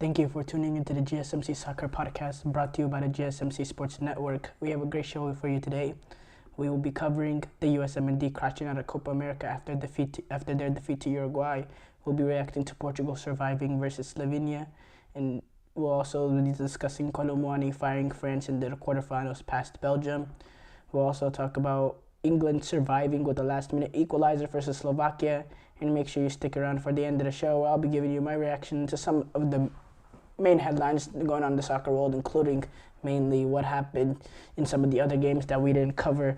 Thank you for tuning into the GSMC Soccer Podcast brought to you by the GSMC Sports Network. We have a great show for you today. We will be covering the USMNT crashing out of Copa America after their defeat to Uruguay. We'll be reacting to Portugal surviving versus Slovenia, and we'll also be discussing Colomboani firing France in the quarterfinals past Belgium. We'll also talk about England surviving with a last-minute equalizer versus Slovakia, and make sure you stick around for the end of the show. I'll be giving you my reaction to some of the main headlines going on in the soccer world, including mainly what happened in some of the other games that we didn't cover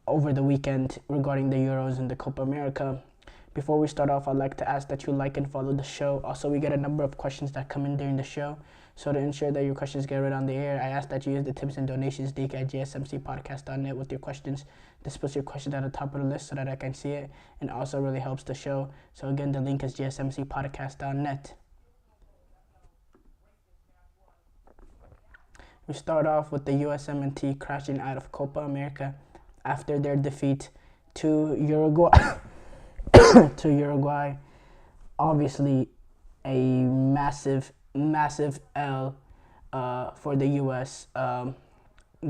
over the weekend regarding the Euros and the Copa America. Before we start off, I'd like to ask that you like and follow the show. Also, we get a number of questions that come in during the show. So to ensure that your questions get read on the air, I ask that you use the tips and donations link at gsmcpodcast.net with your questions. This puts your question at the top of the list so that I can see it, and also really helps the show. So again, the link is gsmcpodcast.net. We start off with the USMNT crashing out of Copa America after their defeat to Uruguay. Obviously, a massive L for the U.S.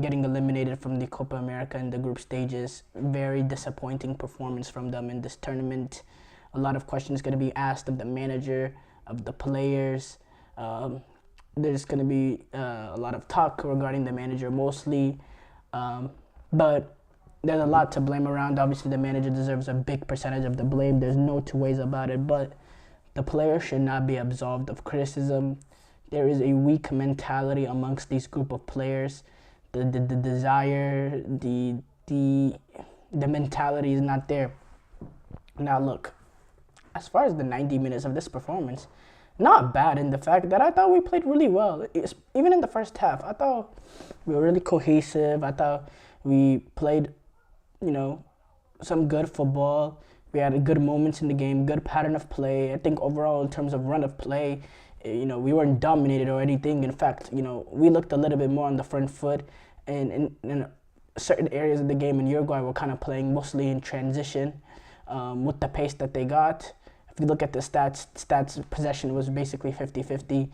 Getting eliminated from the Copa America in the group stages. Very disappointing performance from them in this tournament. A lot of questions going to be asked of the manager, of the players. There's going to be a lot of talk regarding the manager mostly, but there's a lot to blame around. Obviously, the manager deserves a big percentage of the blame. There's no two ways about it, but the players should not be absolved of criticism. There is a weak mentality amongst these group of players. The desire, the mentality is not there. Now look, as far as the 90 minutes of this performance, not bad in the fact that I thought we played really well. Even in the first half, I thought we were really cohesive. I thought we played, some good football. We had good moments in the game, good pattern of play. I think overall in terms of run of play, we weren't dominated or anything. In fact, we looked a little bit more on the front foot. And in certain areas of the game in Uruguay, we're kind of playing mostly in transition with the pace that they got. If you look at the stats possession was basically 50-50.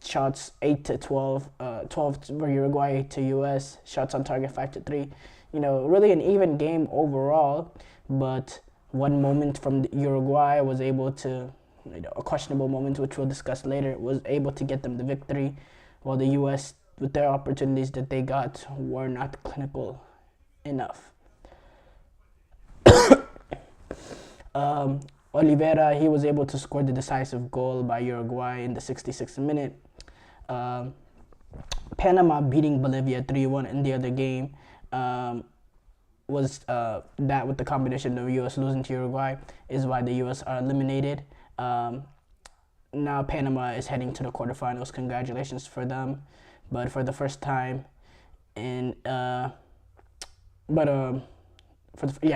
Shots 8-12, 12 for Uruguay, 8 to US. Shots on target 5-3. Really an even game overall. But one moment from Uruguay was able to, a questionable moment, which we'll discuss later, was able to get them the victory, while the US, with their opportunities that they got, were not clinical enough. Oliveira, he was able to score the decisive goal by Uruguay in the 66th minute. Panama beating Bolivia 3-1 in the other game was that with the combination of U.S. losing to Uruguay is why the U.S. are eliminated. Now Panama is heading to the quarterfinals. Congratulations for them. But for the first time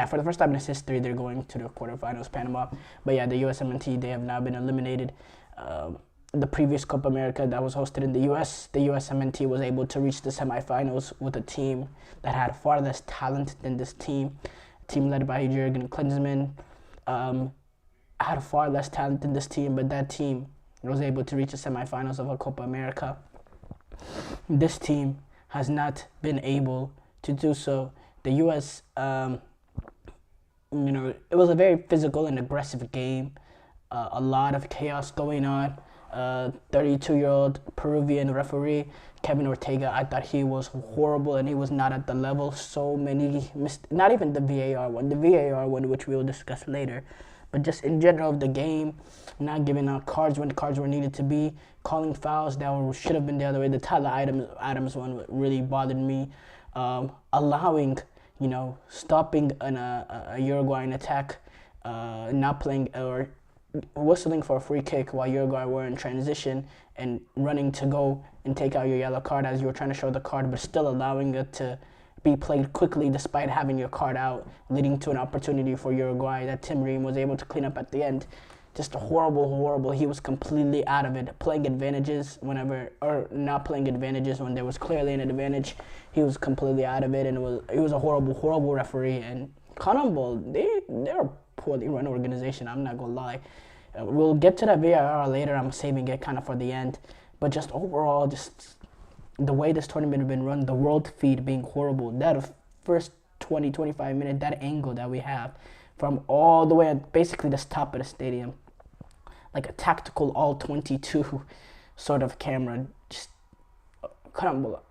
for the first time in its history, they're going to the quarterfinals, Panama. But yeah, the USMNT, they have now been eliminated. The previous Copa America that was hosted in the U.S., the USMNT was able to reach the semifinals with a team that had far less talent than this team. A team led by Jurgen Klinsmann had far less talent than this team, but that team was able to reach the semifinals of a Copa America. This team has not been able to do so. The U.S., it was a very physical and aggressive game. A lot of chaos going on. 32-year-old Peruvian referee, Kevin Ortega, I thought he was horrible and he was not at the level. So many not even the VAR one, which we will discuss later, but just in general of the game, not giving out cards when cards were needed to be, calling fouls that should have been the other way. The Tyler Adams one really bothered me. Allowing, stopping a Uruguayan attack, not playing or whistling for a free kick while Uruguay were in transition and running to go and take out your yellow card as you were trying to show the card, but still allowing it to be played quickly despite having your card out, leading to an opportunity for Uruguay that Tim Ream was able to clean up at the end. Just horrible. He was completely out of it. Playing advantages not playing advantages when there was clearly an advantage. He was completely out of it, and he was a horrible referee. And Colombo, they're a poorly run organization. I'm not gonna lie. We'll get to that VAR later. I'm saving it kind of for the end. But just overall, just the way this tournament has been run, the world feed being horrible, that first 20, 25 minutes, that angle that we have from all the way at basically the top of the stadium, like a tactical all 22 sort of camera, just kind of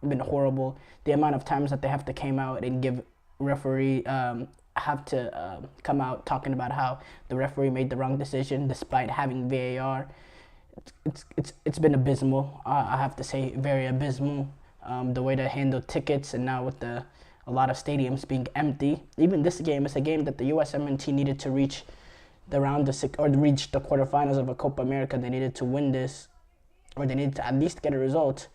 been horrible. The amount of times that they have to come out and give referee have to come out talking about how the referee made the wrong decision despite having VAR. It's been abysmal. I have to say, very abysmal. The way they handle tickets, and now with a lot of stadiums being empty. Even this game is a game that the USMNT needed to reach the reach the quarterfinals of a Copa America. They needed to win this, or they needed to at least get a result,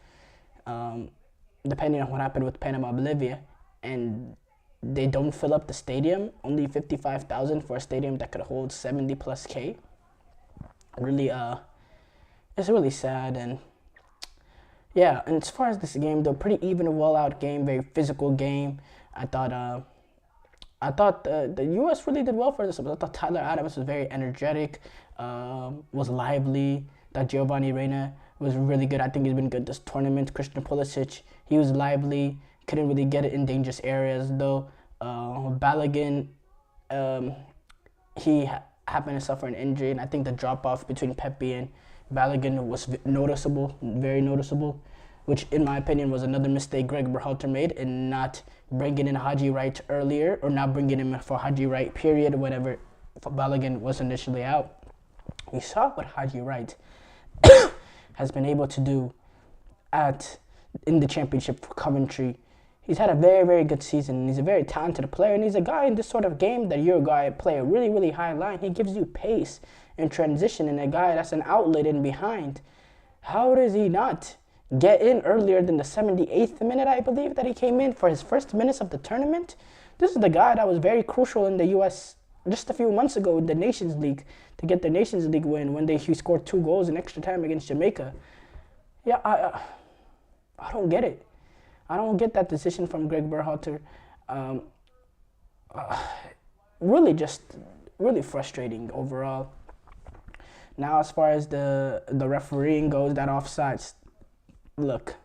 depending on what happened with Panama, Bolivia. And they don't fill up the stadium. Only 55,000 for a stadium that could hold 70 plus K. Really, it's really sad. And yeah, and as far as this game, though, pretty even, well-out game, very physical game. I thought the U.S. really did well for this. I thought Tyler Adams was very energetic, was lively. That Giovanni Reyna was really good. I think he's been good this tournament. Christian Pulisic, he was lively. Couldn't really get it in dangerous areas, though. Balogun, he happened to suffer an injury, and I think the drop-off between Pepe and Balogun was noticeable, very noticeable, which in my opinion was another mistake Gregg Berhalter made in not bringing in Haji Wright earlier, or not bringing him for Haji Wright period whenever Balogun was initially out. We saw what Haji Wright has been able to do in the championship for Coventry. He's had a very, very good season. He's a very talented player, and he's a guy in this sort of game that you're a guy play a really, really high line. He gives you pace and transition, and a guy that's an outlet in behind. How does he not get in earlier than the 78th minute, I believe, that he came in for his first minutes of the tournament? This is the guy that was very crucial in the U.S. just a few months ago in the Nations League to get the Nations League win when he scored 2 goals in extra time against Jamaica. Yeah, I don't get it. I don't get that decision from Gregg Berhalter. Really frustrating overall. Now, as far as the refereeing goes, that offsides, look,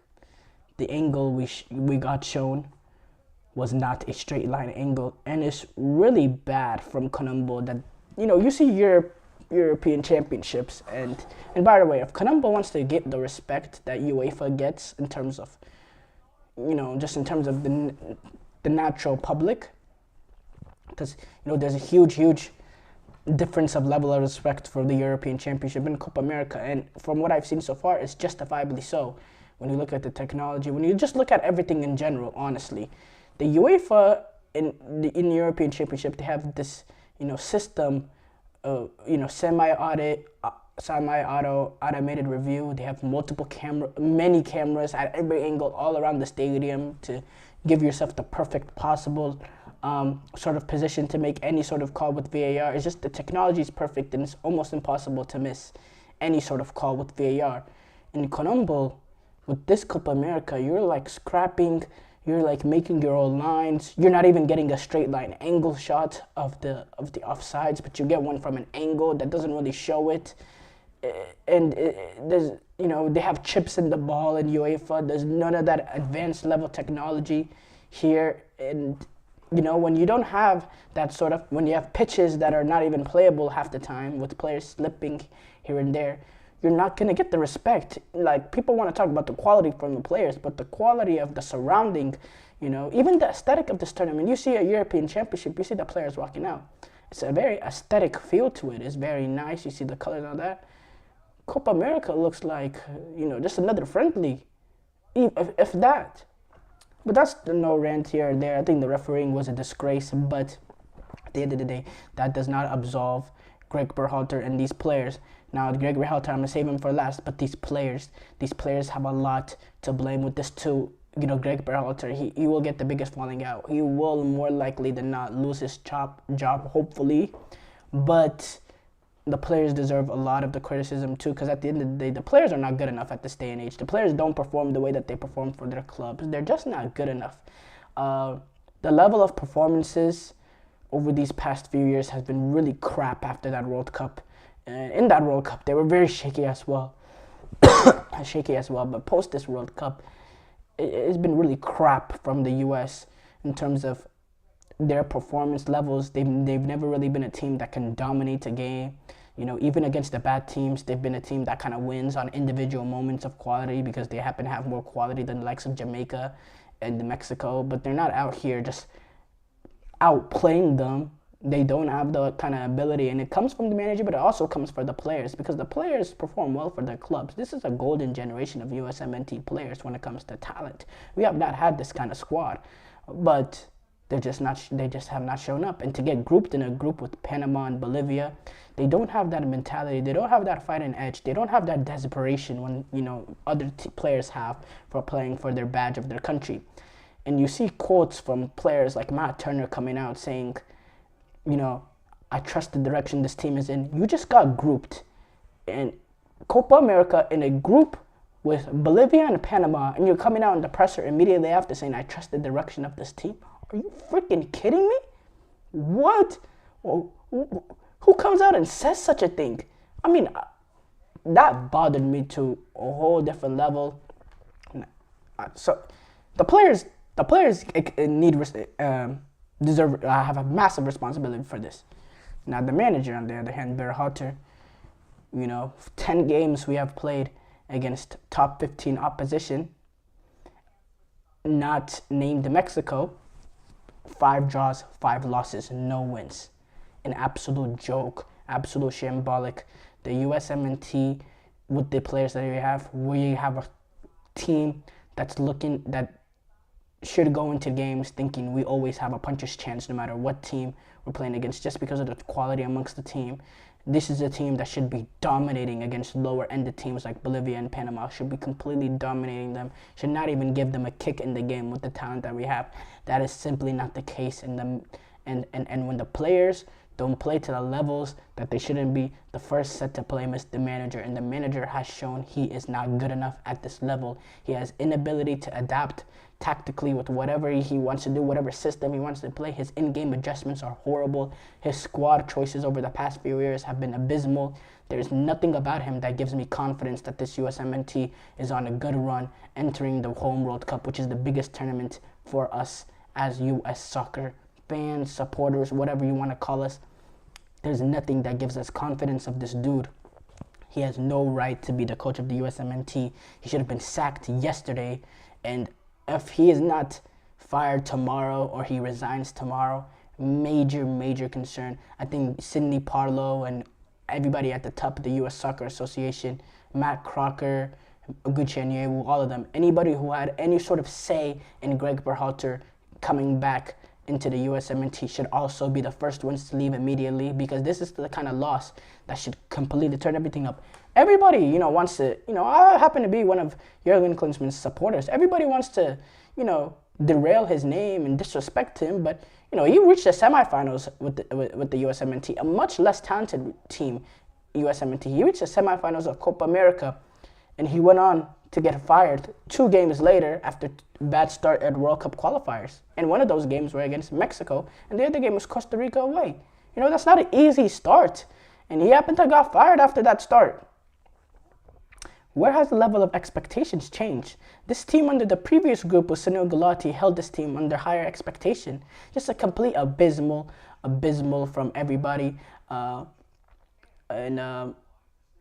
the angle we got shown was not a straight line angle, and it's really bad from Colombo that, you see European championships, and by the way, if Colombo wants to get the respect that UEFA gets in terms of, just in terms of the natural public, because, there's a huge difference of level of respect for the European Championship and Copa America, and from what I've seen so far, it's justifiably so. When you look at the technology, when you just look at everything in general, honestly, the UEFA in the European Championship, they have this, system, semi-auto automated review. They have many cameras at every angle all around the stadium to give yourself the perfect possible sort of position to make any sort of call with VAR. It's just the technology is perfect, and it's almost impossible to miss any sort of call with VAR. In Colombo, with this Copa America, you're like scrapping, you're like making your own lines. You're not even getting a straight line angle shot of the offsides, but you get one from an angle that doesn't really show it. And there's, they have chips in the ball in UEFA. There's none of that advanced level technology here. And, when you don't have that sort of, when you have pitches that are not even playable half the time with players slipping here and there, you're not going to get the respect. Like, people want to talk about the quality from the players, but the quality of the surrounding, even the aesthetic of this tournament. You see a European Championship, you see the players walking out. It's a very aesthetic feel to it. It's very nice. You see the colors on that. Copa America looks like, just another friendly, if that. But that's no rant here or there. I think the refereeing was a disgrace, but at the end of the day, that does not absolve Gregg Berhalter and these players. Now, Gregg Berhalter, I'm going to save him for last, but these players have a lot to blame with this too. Gregg Berhalter, he will get the biggest falling out. He will more likely than not lose his job, hopefully. But the players deserve a lot of the criticism too, because at the end of the day, the players are not good enough at this day and age. The players don't perform the way that they perform for their clubs. They're just not good enough. The level of performances over these past few years has been really crap after that World Cup. in that World Cup, they were very shaky as well. But post this World Cup, it's been really crap from the U.S. in terms of their performance levels. They've never really been a team that can dominate a game. Even against the bad teams, they've been a team that kind of wins on individual moments of quality because they happen to have more quality than the likes of Jamaica and Mexico. But they're not out here just outplaying them. They don't have the kind of ability, and it comes from the manager, but it also comes from the players because the players perform well for their clubs. This is a golden generation of USMNT players when it comes to talent. We have not had this kind of squad, but they just have not shown up. And to get grouped in a group with Panama and Bolivia, they don't have that mentality. They don't have that fighting edge. They don't have that desperation when other players have for playing for their badge of their country. And you see quotes from players like Matt Turner coming out saying, I trust the direction this team is in. You just got grouped in Copa America in a group with Bolivia and Panama, and you're coming out in the presser immediately after saying, I trust the direction of this team. Are you freaking kidding me? What? Who comes out and says such a thing? I mean, that bothered me to a whole different level. So the players deserve have a massive responsibility for this. Now the manager, on the other hand, Berhalter, 10 games we have played against top 15 opposition, not named Mexico, 5 draws, 5 losses, no wins. An absolute joke, absolute shambolic. The USMNT, with the players that we have a team that should go into games thinking we always have a puncher's chance no matter what team we're playing against, just because of the quality amongst the team. This is a team that should be dominating against lower-ended teams like Bolivia and Panama, should be completely dominating them, should not even give them a kick in the game with the talent that we have. That is simply not the case. And when the players don't play to the levels that they shouldn't be, the first set to blame is the manager, and the manager has shown he is not good enough at this level. He has inability to adapt tactically with whatever he wants to do, whatever system he wants to play. His in-game adjustments are horrible. His squad choices over the past few years have been abysmal. There's nothing about him that gives me confidence that this USMNT is on a good run entering the home World Cup, which is the biggest tournament for us as US soccer fans, supporters, whatever you want to call us. There's nothing that gives us confidence of this dude. He has no right to be the coach of the USMNT. He should have been sacked yesterday. And if he is not fired tomorrow or he resigns tomorrow, major concern. I think Sidney Parlow and everybody at the top of the U.S. Soccer Association, Matt Crocker, Guccianyewu, all of them, anybody who had any sort of say in Gregg Berhalter coming back into the USMNT should also be the first ones to leave immediately, because this is the kind of loss that should completely turn everything up. Everybody, wants to, I happen to be one of Jurgen Klinsmann's supporters. Everybody wants to, derail his name and disrespect him, but, he reached the semifinals with the USMNT, a much less talented team, USMNT. He reached the semifinals of Copa America, and he went on to get fired 2 games later after bad start at World Cup qualifiers. And one of those games were against Mexico, and the other game was Costa Rica away. That's not an easy start. And he happened to got fired after that start. Where has the level of expectations changed? This team under the previous group with Sunil Gulati held this team under higher expectation. Just a complete abysmal from everybody.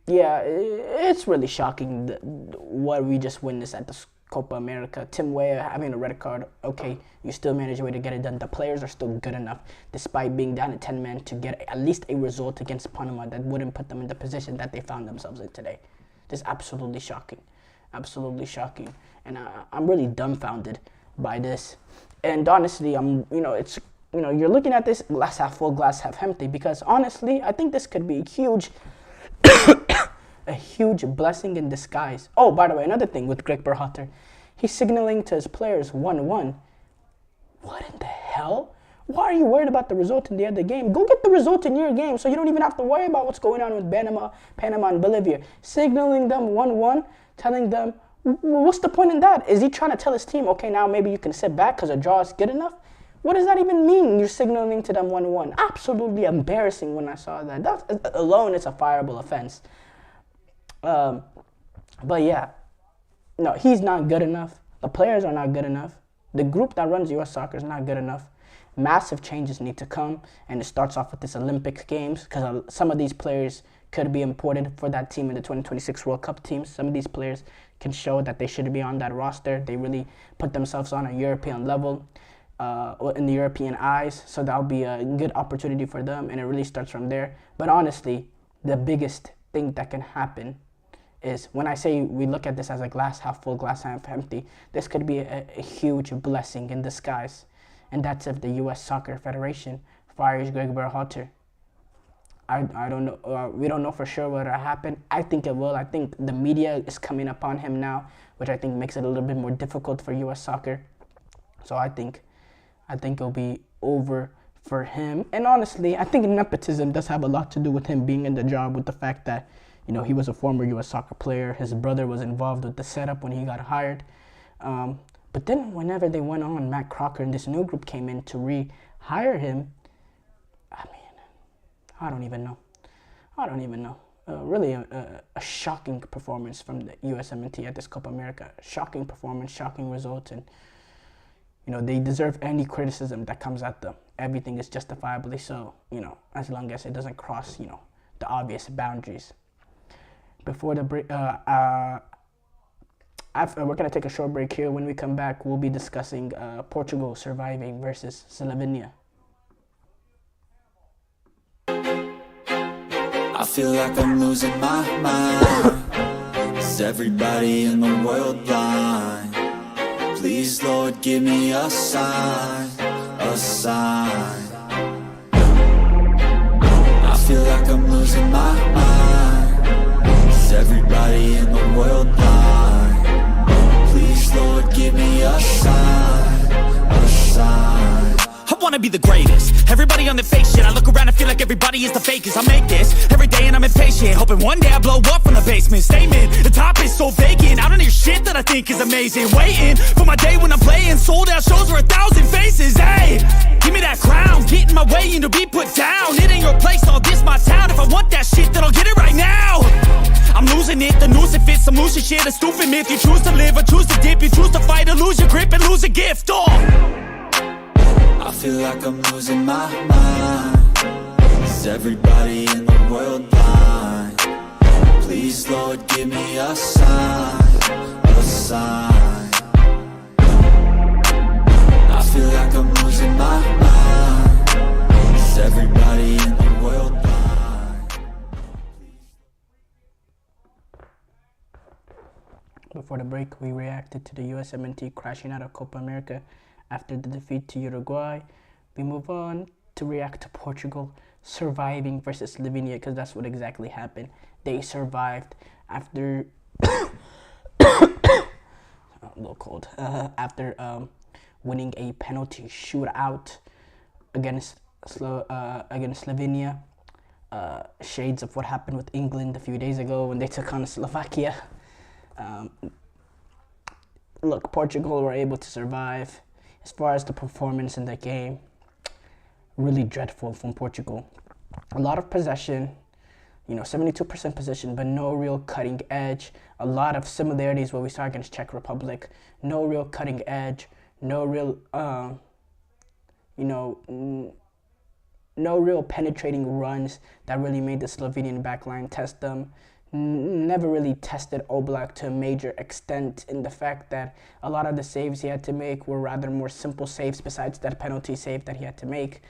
Yeah, it's really shocking what we just witnessed at the Copa America. Tim Weah having a red card. Okay, you still manage a way to get it done. The players are still good enough, despite being down at 10 men, to get at least a result against Panama that wouldn't put them in the position that they found themselves in today. This is absolutely shocking. And I'm really dumbfounded by this. And honestly, you're looking at this glass half full, glass half empty, because honestly, I think this could be huge. A huge blessing in disguise. Oh, by the way, another thing with Gregg Berhalter, he's signaling to his players 1-1. What in the hell? Why are you worried about the result in the other game? Go get the result in your game so you don't even have to worry about what's going on with Panama and Bolivia. Signaling them 1-1, telling them, what's the point in that? Is he trying to tell his team, okay, now maybe you can sit back because a draw is good enough? What does that even mean? You're signaling to them 1-1. Absolutely embarrassing when I saw that. That alone is a fireable offense. But yeah, no, he's not good enough. The players are not good enough. The group that runs U.S. soccer is not good enough. Massive changes need to come, and it starts off with this Olympic Games, because some of these players could be important for that team in the 2026 World Cup teams. Some of these players can show that they should be on that roster. They really put themselves on a European level, in the European eyes, so that'll be a good opportunity for them, and it really starts from there. But honestly, the biggest thing that can happen is, when I say we look at this as a glass half full, glass half empty, this could be a huge blessing in disguise. And that's if the U.S. Soccer Federation fires Gregg Berhalter. I don't know. We don't know for sure what'll happen. I think it will. I think the media is coming upon him now, which I think makes it a little bit more difficult for U.S. soccer. So I think it'll be over for him. And honestly, I think nepotism does have a lot to do with him being in the job, with the fact that, you know, he was a former U.S. soccer player. His brother was involved with the setup when he got hired. But then whenever they went on, Matt Crocker and this new group came in to rehire him, I mean, I don't even know. Really a shocking performance from the USMNT at this Copa America. Shocking performance, shocking results, and, you know, they deserve any criticism that comes at them. Everything is justifiably so, you know, as long as it doesn't cross, you know, the obvious boundaries. Before the break, we're going to take a short break here. When we come back, we'll be discussing Portugal surviving versus Slovenia. I feel like I'm losing my mind. Is everybody in the world blind? Please, Lord, give me a sign, a sign. I feel like I'm losing my mind. Is everybody in the world blind? Please, Lord, give me a sign, a sign. I wanna be the greatest. Everybody on the fake shit. I look around and feel like everybody is the fakest. I make this every day and I'm impatient, hoping one day I blow up from the basement. Statement, the top is so vacant. I don't hear shit that I think is amazing. Waiting for my day when I'm playing sold out shows for 1,000 faces. Hey, give me that crown, get in my way and to be put down. It ain't your place, all this my town. If I want that shit, then I'll get it right now. I'm losing it, the noose it fits, some losing shit, a stupid myth. You choose to live or choose to dip, you choose to fight or lose your grip and lose a gift. I feel like I'm losing my mind. Is everybody in the world blind? Please, Lord, give me a sign, a sign. I feel like I'm losing my mind. Is everybody in the world blind? Before the break, we reacted to the USMNT crashing out of Copa America after the defeat to Uruguay. We move on to react to Portugal surviving versus Slovenia, because that's what exactly happened. They survived after a little cold. After winning a penalty shootout against Slovenia. Shades of what happened with England a few days ago when they took on Slovakia. Look, Portugal were able to survive. As far as the performance in the game, really dreadful from Portugal. A lot of possession, 72% possession, but no real cutting edge. A lot of similarities what we saw against Czech Republic. No real cutting edge. No real, no real penetrating runs that really made the Slovenian backline test them. Never really tested Oblak to a major extent, in the fact that a lot of the saves he had to make were rather more simple saves besides that penalty save that he had to make.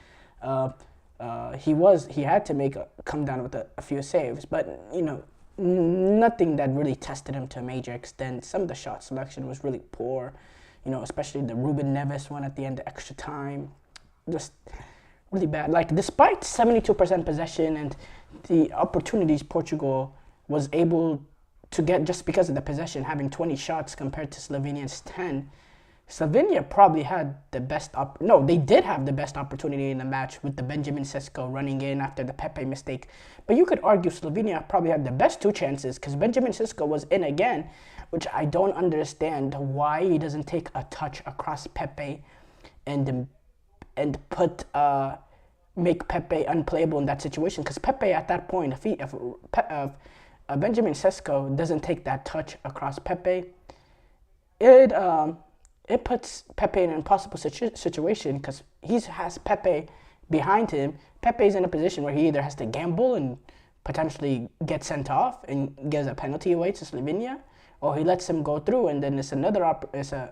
He had to come down with a few saves, but nothing that really tested him to a major extent. Some of the shot selection was really poor, especially the Ruben Neves one at the end of extra time. Just really bad. Like, despite 72% possession and the opportunities Portugal was able to get just because of the possession, having 20 shots compared to Slovenia's 10. Slovenia probably had the best they did have the best opportunity in the match with the Benjamin Sesko running in after the Pepe mistake. But you could argue Slovenia probably had the best two chances, because Benjamin Sesko was in again, which I don't understand why he doesn't take a touch across Pepe and and make Pepe unplayable in that situation. Because Pepe at that point, if Benjamin Sesko doesn't take that touch across Pepe, it puts Pepe in an impossible situation because he has Pepe behind him. Pepe's in a position where he either has to gamble and potentially get sent off and gives a penalty away to Slovenia, or he lets him go through, and then it's another it's an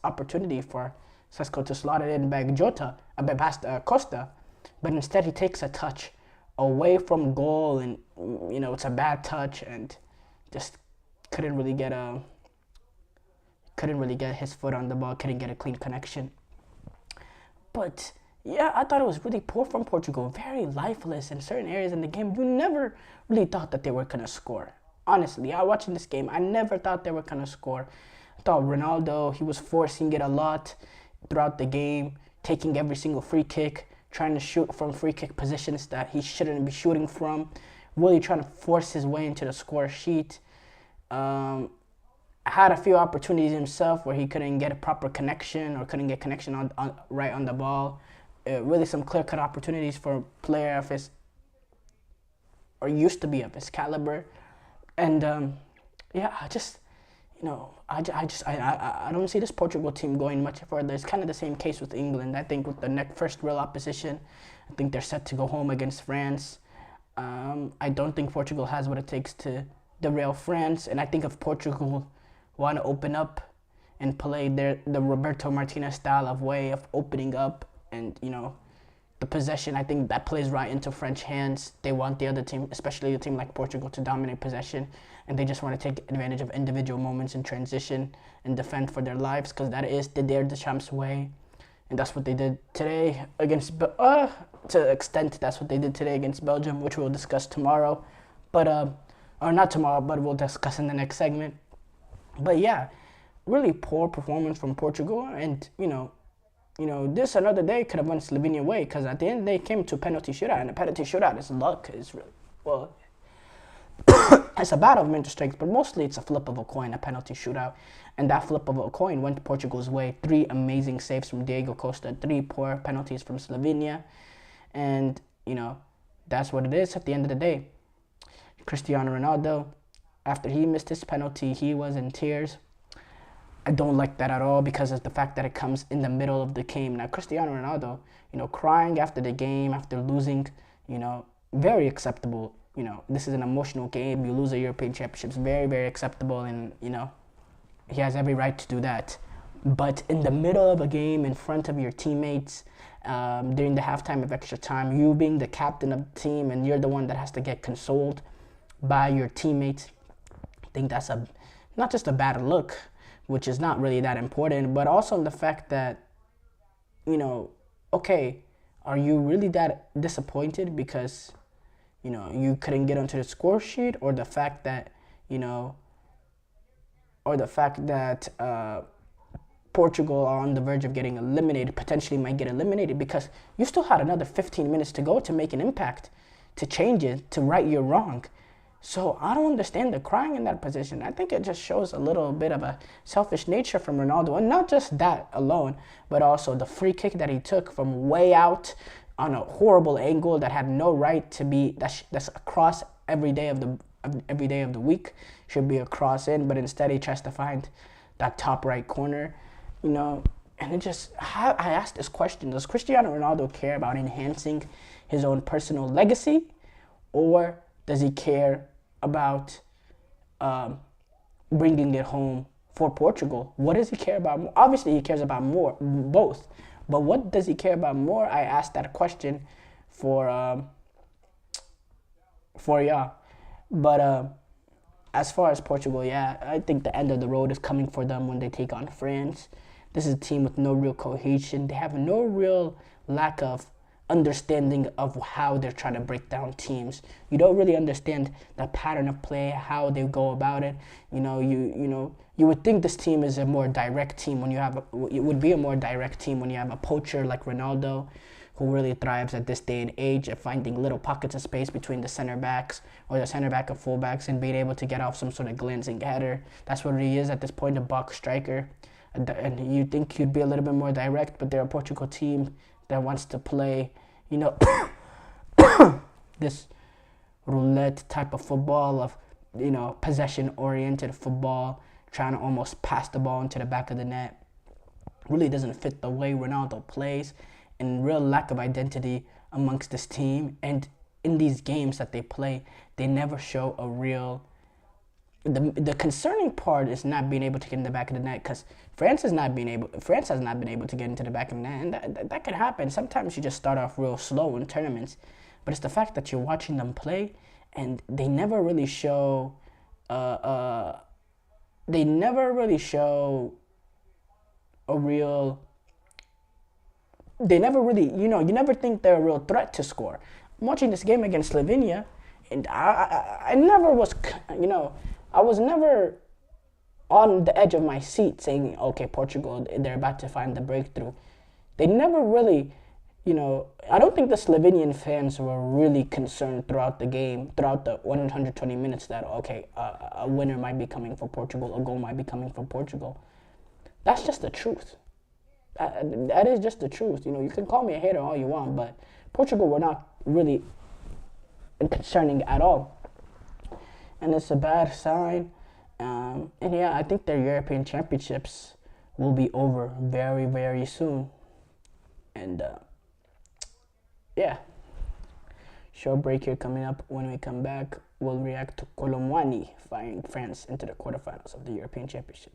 opportunity for Sesko to slot it in back past Costa, but instead he takes a touch away from goal, and it's a bad touch, and just couldn't really get his foot on the ball, couldn't get a clean connection. But yeah, I thought it was really poor from Portugal, very lifeless in certain areas in the game. You never really thought that they were going to score. Honestly, watching this game, I never thought they were going to score. I thought Ronaldo, he was forcing it a lot throughout the game, taking every single free kick, trying to shoot from free kick positions that he shouldn't be shooting from, really trying to force his way into the score sheet. Had a few opportunities himself where he couldn't get a proper connection or couldn't get connection right on the ball. Really some clear-cut opportunities for a player of his, or used to be of his caliber. And I don't see this Portugal team going much further. It's kind of the same case with England. I think with the first real opposition, I think they're set to go home against France. I don't think Portugal has what it takes to derail France, and I think if Portugal want to open up and play the Roberto Martinez style of way of opening up and the possession, I think that plays right into French hands. They want the other team, especially a team like Portugal, to dominate possession, and they just want to take advantage of individual moments in transition and defend for their lives, because that is the Didier Deschamps way, and that's what they did today against to an extent. That's what they did today against Belgium, which we'll discuss tomorrow, or not tomorrow, but we'll discuss in the next segment. But yeah, really poor performance from Portugal, and this another day could have went Slovenia way, because at the end they came to a penalty shootout, and a penalty shootout is luck. It's really, it's a battle of mental strength, but mostly it's a flip of a coin, a penalty shootout, and that flip of a coin went Portugal's way. 3 amazing saves from Diego Costa, 3 poor penalties from Slovenia, and that's what it is at the end of the day. Cristiano Ronaldo, after he missed his penalty, he was in tears. I don't like that at all, because of the fact that it comes in the middle of the game. Now, Cristiano Ronaldo, crying after the game, after losing, very acceptable. This is an emotional game. You lose a European Championship. It's very, very acceptable, and, he has every right to do that. But in the middle of a game, in front of your teammates, during the halftime of extra time, you being the captain of the team, and you're the one that has to get consoled by your teammates, I think that's not just a bad look, which is not really that important, but also the fact that, okay, are you really that disappointed because, you couldn't get onto the score sheet, or the fact that, Portugal are on the verge of getting eliminated, potentially might get eliminated, because you still had another 15 minutes to go to make an impact, to change it, to right your wrong. So I don't understand the crying in that position. I think it just shows a little bit of a selfish nature from Ronaldo, and not just that alone, but also the free kick that he took from way out on a horrible angle that had no right to be. That's a cross every day of the week, should be a cross in, but instead he tries to find that top right corner, and it just, I asked this question: does Cristiano Ronaldo care about enhancing his own personal legacy, or does he care about bringing it home for Portugal? What does he care about more? Obviously, he cares about both. But what does he care about more? I asked that question for y'all. But as far as Portugal, I think the end of the road is coming for them when they take on France. This is a team with no real cohesion. They have no real lack of understanding of how they're trying to break down teams. You don't really understand the pattern of play, how they go about it. You would think this team is a more direct team when it would be a more direct team when you have a poacher like Ronaldo, who really thrives at this day and age of finding little pockets of space between the center backs, or the center back and fullbacks, and being able to get off some sort of glancing header. That's what he is at this point, a box striker. And you think he'd be a little bit more direct, but they're a Portugal team that wants to play, this roulette type of football of, possession-oriented football, trying to almost pass the ball into the back of the net. Really doesn't fit the way Ronaldo plays, and real lack of identity amongst this team. And in these games that they play, they never show a real... The concerning part is not being able to get in the back of the net, because France has not been able to get into the back of the net, and that can happen. Sometimes you just start off real slow in tournaments, but it's the fact that you're watching them play, and they never really show a real... They never really, you never think they're a real threat to score. I'm watching this game against Slovenia, and I never was, I was never on the edge of my seat saying, okay, Portugal, they're about to find the breakthrough. They never really, I don't think the Slovenian fans were really concerned throughout the game, throughout the 120 minutes that, okay, a winner might be coming for Portugal, a goal might be coming from Portugal. That's just the truth. That is just the truth. You can call me a hater all you want, but Portugal were not really concerning at all. And it's a bad sign. And yeah, I think their European Championships will be over very, very soon. And yeah, short break here coming up. When we come back, we'll react to Colomwani firing France into the quarterfinals of the European Championship.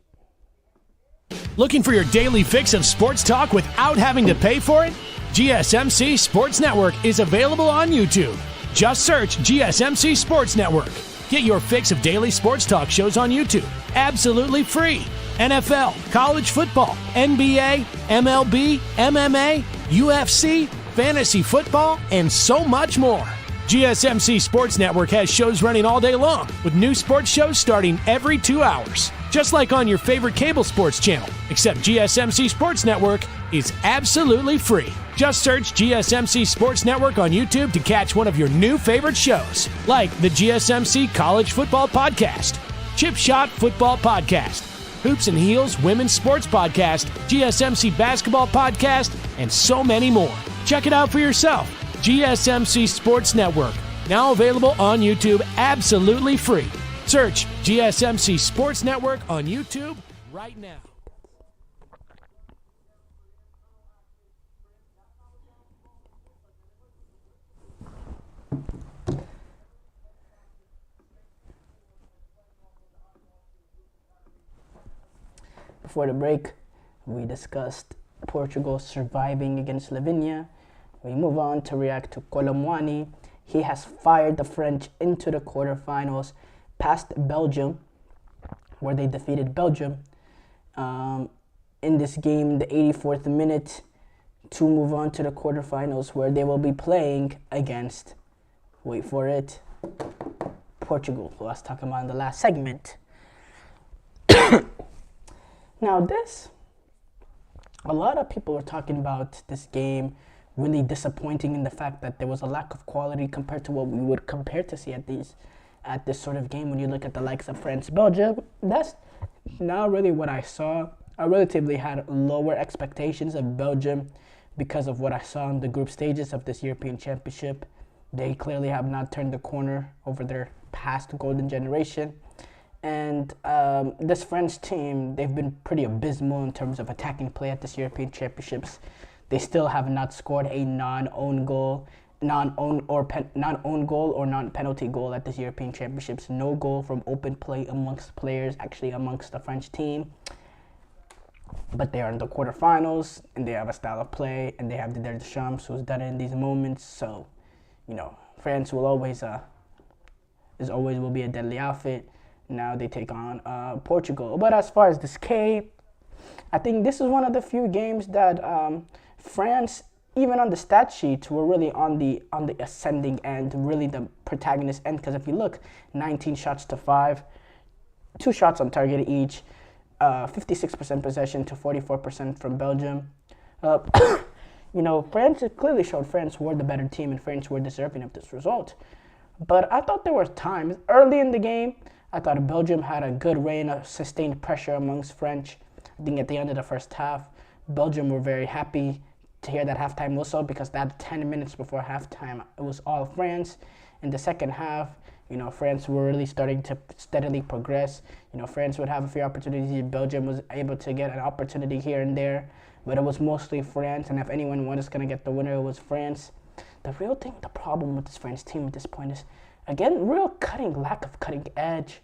Looking for your daily fix of sports talk without having to pay for it? GSMC Sports Network is available on YouTube. Just search GSMC Sports Network. Get your fix of daily sports talk shows on YouTube, absolutely free. NFL, college football, NBA, MLB, MMA, UFC, fantasy football, and so much more. GSMC Sports Network has shows running all day long, with new sports shows starting every 2 hours. Just like on your favorite cable sports channel, except GSMC Sports Network is absolutely free. Just search GSMC Sports Network on YouTube to catch one of your new favorite shows, like the GSMC College Football Podcast, Chip Shot Football Podcast, Hoops and Heels Women's Sports Podcast, GSMC Basketball Podcast, and so many more. Check it out for yourself. GSMC Sports Network, now available on YouTube absolutely free. Search GSMC Sports Network on YouTube right now. Before the break, we discussed Portugal surviving against Slovenia. We move on to react to Colomwani. He has fired the French into the quarterfinals past Belgium, where they defeated Belgium in this game, the 84th minute, to move on to the quarterfinals, where they will be playing against, wait for it, Portugal, who I was talking about in the last segment. Now a lot of people are talking about this game really disappointing in the fact that there was a lack of quality compared to what we would compare to see at this sort of game when you look at the likes of France, Belgium. That's not really what I saw. I relatively had lower expectations of Belgium because of what I saw in the group stages of this European Championship. They clearly have not turned the corner over their past golden generation. And this French team, they've been pretty abysmal in terms of attacking play at this European Championships. They still have not scored a non-own goal or non-penalty goal at this European Championships. No goal from open play amongst players, actually amongst the French team. But they are in the quarterfinals, and they have a style of play, and they have Didier Deschamps, who's done it in these moments. So, France will always will be a deadly outfit. Now they take on Portugal. But as far as this K, I think this is one of the few games that France, even on the stat sheets, were really on the ascending end, really the protagonist end. Because if you look, 19 shots to 5, 2 shots on target each, 56% possession to 44% from Belgium. France, it clearly showed France were the better team and France were deserving of this result. But I thought there were times early in the game, I thought Belgium had a good reign of sustained pressure amongst French. I think at the end of the first half, Belgium were very happy to hear that halftime whistle because that 10 minutes before halftime, it was all France. In the second half, France were really starting to steadily progress. France would have a few opportunities. Belgium was able to get an opportunity here and there, but it was mostly France. And if anyone was going to get the winner, it was France. The problem with this France team at this point is, again, lack of cutting edge.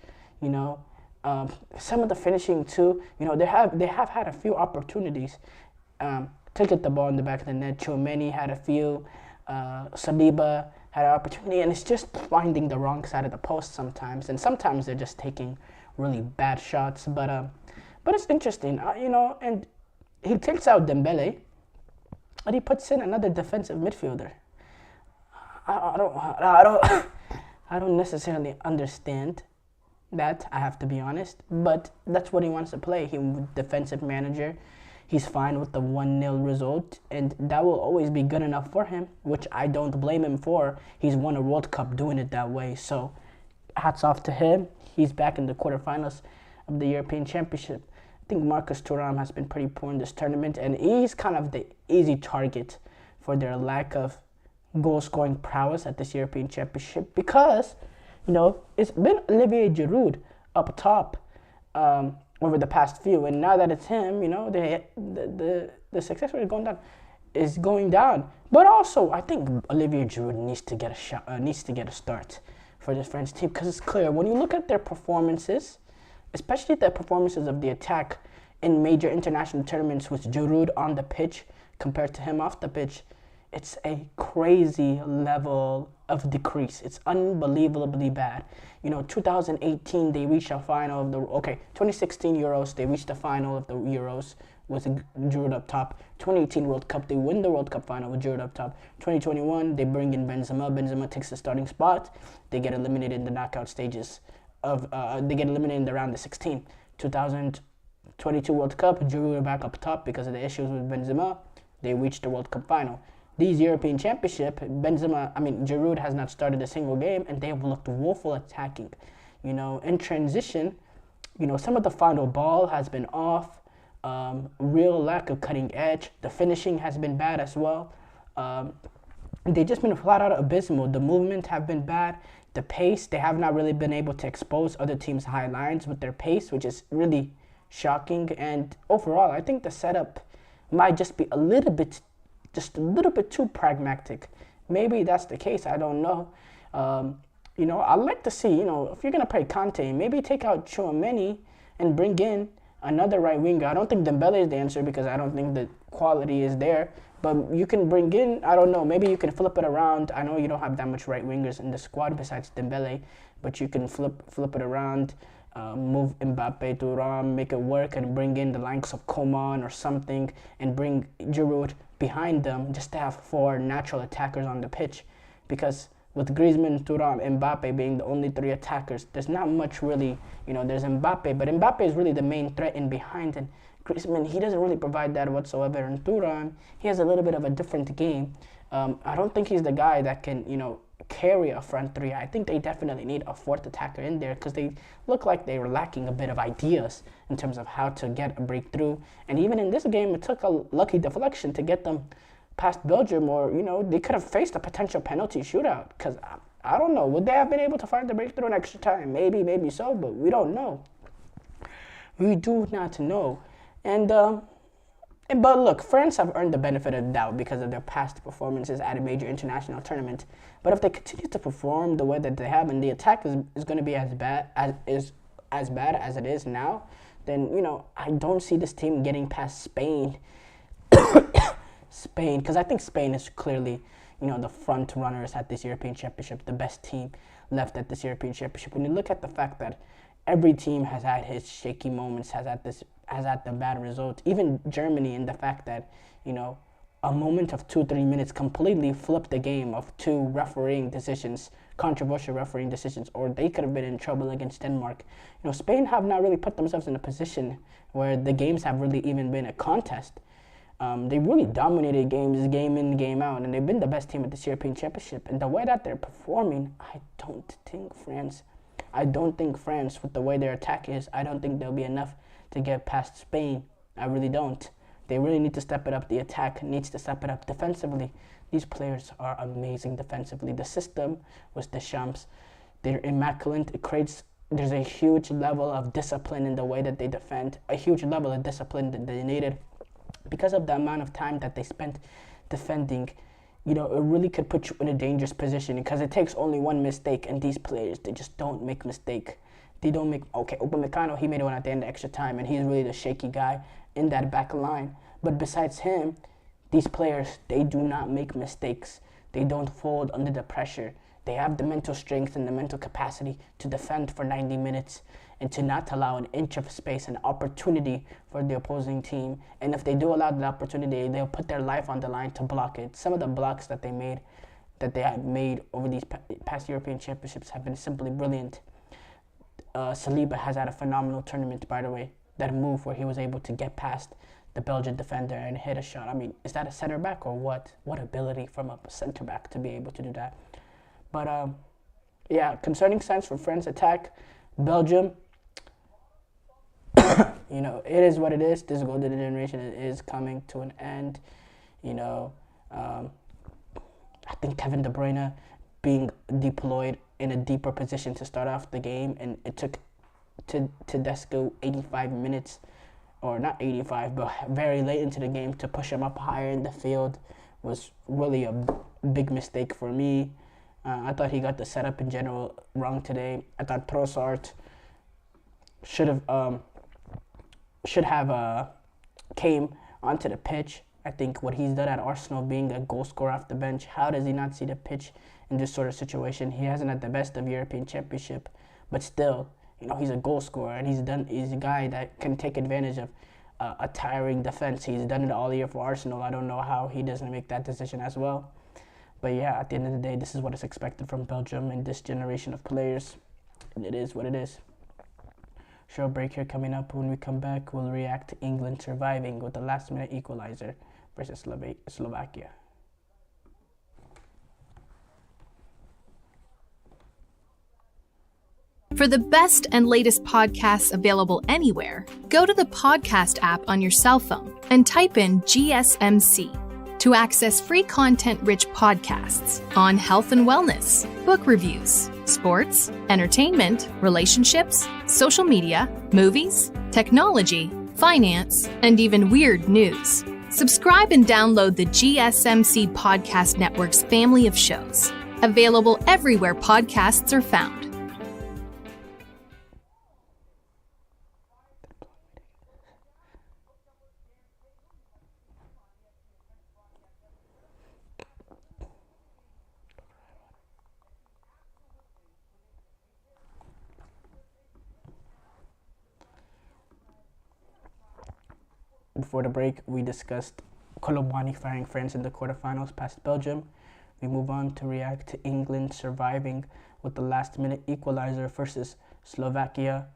Some of the finishing too. They have had a few opportunities to get the ball in the back of the net. Tchouameni had a few. Saliba had an opportunity, and it's just finding the wrong side of the post sometimes. And sometimes they're just taking really bad shots. But it's interesting, And he takes out Dembele, and he puts in another defensive midfielder. I don't necessarily understand that, I have to be honest, but that's what he wants to play. He's defensive manager. He's fine with the 1-0 result, and that will always be good enough for him, which I don't blame him for. He's won a World Cup doing it that way, so hats off to him. He's back in the quarterfinals of the European Championship. I think Marcus Thuram has been pretty poor in this tournament, and he's kind of the easy target for their lack of goal-scoring prowess at this European Championship because, it's been Olivier Giroud up top over the past few, and now that it's him, the success rate is going down. But also, I think Olivier Giroud needs to get a start for this French team because it's clear when you look at their performances, especially the performances of the attack in major international tournaments with Giroud on the pitch compared to him off the pitch, it's a crazy level of decrease. It's unbelievably bad. 2018 they reached a final of 2016 Euros they reached the final of the Euros with Giroud up top. 2018 World Cup they win the World Cup final with Giroud up top. 2021 they bring in Benzema. Benzema takes the starting spot. They get eliminated in the knockout stages they get eliminated in the round of 16. 2022 World Cup, Giroud back up top because of the issues with Benzema. They reached the World Cup final. These European Championship, Giroud has not started a single game, and they have looked woeful attacking. In transition, some of the final ball has been off. Real lack of cutting edge. The finishing has been bad as well. They've just been flat out abysmal. The movement have been bad. The pace, they have not really been able to expose other teams' high lines with their pace, which is really shocking. And overall, I think the setup might just be a little bit too pragmatic. Maybe that's the case. I don't know. I'd like to see, if you're going to play Conte, maybe take out Tchouameni and bring in another right winger. I don't think Dembele is the answer because I don't think the quality is there. But you can bring in, I don't know, maybe you can flip it around. I know you don't have that much right wingers in the squad besides Dembele, but you can flip it around, move Mbappe, Thuram, make it work, and bring in the likes of Coman or something, and bring Giroud behind them just to have 4 natural attackers on the pitch. Because with Griezmann, Thuram, Mbappe being the only 3 attackers, there's not much really, there's Mbappe, but Mbappe is really the main threat in behind, and Griezmann, he doesn't really provide that whatsoever. And Thuram, he has a little bit of a different game. I don't think he's the guy that can, carry a front 3. I think they definitely need a 4th attacker in there because they look like they were lacking a bit of ideas in terms of how to get a breakthrough. And even in this game, it took a lucky deflection to get them past Belgium, or, they could have faced a potential penalty shootout because I don't know. Would they have been able to find the breakthrough in extra time? Maybe so, but we don't know. We do not know. But look, France have earned the benefit of the doubt because of their past performances at a major international tournament. But if they continue to perform the way that they have, and the attack is going to be as bad as it is now, then I don't see this team getting past Spain. Because I think Spain is clearly the front runners at this European Championship, the best team left at this European Championship. When you look at the fact that every team has had his shaky moments, has had the bad result. Even Germany, in the fact that, a moment of 2-3 minutes completely flipped the game of 2 controversial refereeing decisions, or they could have been in trouble against Denmark. Spain have not really put themselves in a position where the games have really even been a contest. They really dominated games, game in, game out, and they've been the best team at this European Championship. And the way that they're performing, I don't think France, with the way their attack is, I don't think they'll be enough to get past Spain. I really don't. They really need to step it up. The attack needs to step it up defensively. These players are amazing defensively. The system was Deschamps. They're immaculate. There's a huge level of discipline in the way that they defend, a huge level of discipline that they needed. Because of the amount of time that they spent defending, it really could put you in a dangerous position, because it takes only one mistake, and these players, they just don't make mistake. They don't make, okay, Upamecano, he made one at the end of extra time, and he's really the shaky guy in that back line. But besides him, these players, they do not make mistakes. They don't fold under the pressure. They have the mental strength and the mental capacity to defend for 90 minutes and to not allow an inch of space, an opportunity for the opposing team. And if they do allow the opportunity, they'll put their life on the line to block it. Some of the blocks that they have made over these past European Championships have been simply brilliant. Saliba has had a phenomenal tournament, by the way. That move where he was able to get past the Belgian defender and hit a shot. I mean, is that a center back or what? What ability from a center back to be able to do that? But, yeah, concerning signs for France attack, Belgium, it is what it is. This golden generation is coming to an end. I think Kevin De Bruyne being deployed in a deeper position to start off the game, and it took Tedesco 85 minutes, or not 85, but very late into the game to push him up higher in the field was really a big mistake for me. I thought he got the setup in general wrong today. I thought Trossard should have came onto the pitch. I think what he's done at Arsenal, being a goal scorer off the bench, how does he not see the pitch in this sort of situation? He hasn't had the best of European Championship, but still, he's a goal scorer, and he's a guy that can take advantage of a tiring defense. He's done it all year for Arsenal. I don't know how he doesn't make that decision as well. But yeah, at the end of the day, this is what is expected from Belgium and this generation of players. And it is what it is. Short break here coming up. When we come back, we'll react to England surviving with the last-minute equalizer versus Slovakia. For the best and latest podcasts available anywhere, go to the podcast app on your cell phone and type in GSMC to access free content-rich podcasts on health and wellness, book reviews, sports, entertainment, relationships, social media, movies, technology, finance, and even weird news. Subscribe and download the GSMC Podcast Network's family of shows, available everywhere podcasts are found. Before the break, we discussed Colomani firing France in the quarterfinals past Belgium. We move on to react to England surviving with the last-minute equalizer versus Slovakia.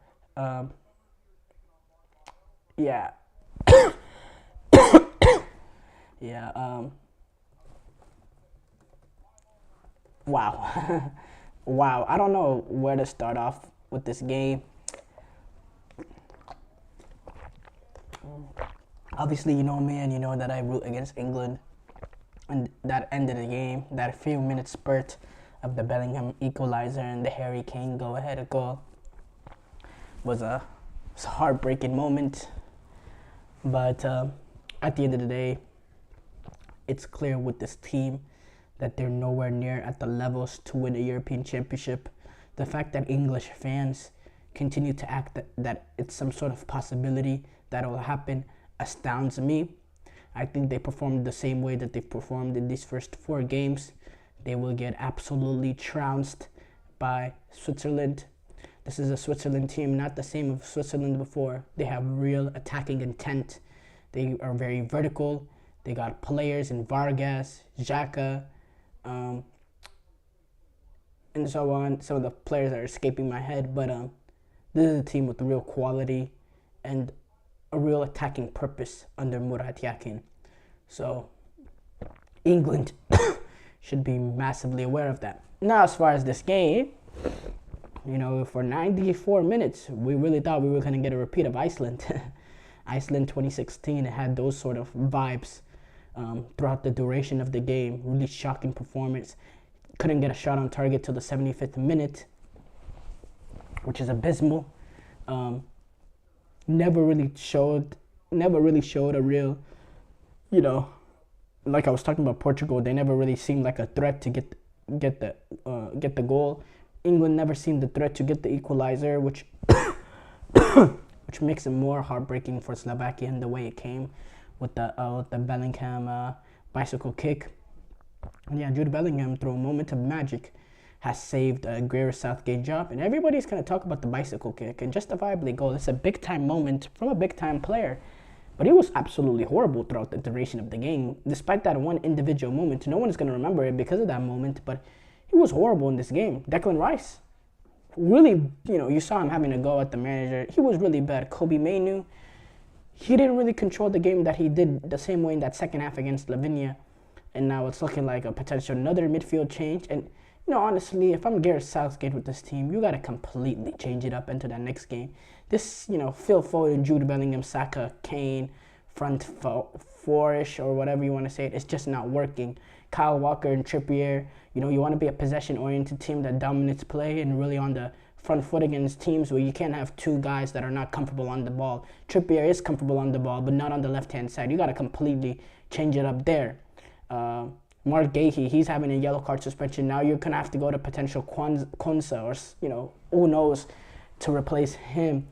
Yeah. Wow. Wow. I don't know where to start off with this game. Obviously, you know me, and you know that I root against England. And that ended the game, that few-minute spurt of the Bellingham equalizer and the Harry Kane go-ahead goal was a heartbreaking moment. But at the end of the day, it's clear with this team that they're nowhere near at the levels to win a European Championship. The fact that English fans continue to act that it's some sort of possibility that will happen astounds me. I think they performed the same way that they've performed in these first 4 games. They will get absolutely trounced by Switzerland. This is a Switzerland team, not the same of Switzerland before. They have real attacking intent. They are very vertical. They got players in Vargas, Xhaka, and so on. Some of the players are escaping my head, but this is a team with real quality and a real attacking purpose under Murat Yakin. So England should be massively aware of that. Now, as far as this game, for 94 minutes, we really thought we were going to get a repeat of Iceland. Iceland 2016, it had those sort of vibes throughout the duration of the game. Really shocking performance. Couldn't get a shot on target till the 75th minute, which is abysmal. Never really showed a real, like I was talking about Portugal, they never really seemed like a threat to get the goal. England never seemed a threat to get the equalizer, which which makes it more heartbreaking for Slovakia in the way it came with the Bellingham bicycle kick. And yeah, Jude Bellingham, through a moment of magic, has saved Gareth Southgate's job, and everybody's going to talk about the bicycle kick, and justifiably goal. It's a big-time moment from a big-time player, but he was absolutely horrible throughout the duration of the game. Despite that one individual moment, no one is going to remember it because of that moment, but he was horrible in this game. Declan Rice, really, you saw him having a go at the manager. He was really bad. Kobbie Mainoo, he didn't really control the game that he did the same way in that second half against Slovenia, and now it's looking like a potential another midfield change. And honestly, if I'm Gareth Southgate with this team, you got to completely change it up into that next game. This, Phil Foden, Jude Bellingham, Saka, Kane, front four-ish or whatever you want to say it's just not working. Kyle Walker and Trippier, you want to be a possession-oriented team that dominates play and really on the front foot against teams where you can't have two guys that are not comfortable on the ball. Trippier is comfortable on the ball, but not on the left-hand side. You got to completely change it up there. Mark Gahey, he's having a yellow card suspension. Now you're going to have to go to potential Konsa or, who knows, to replace him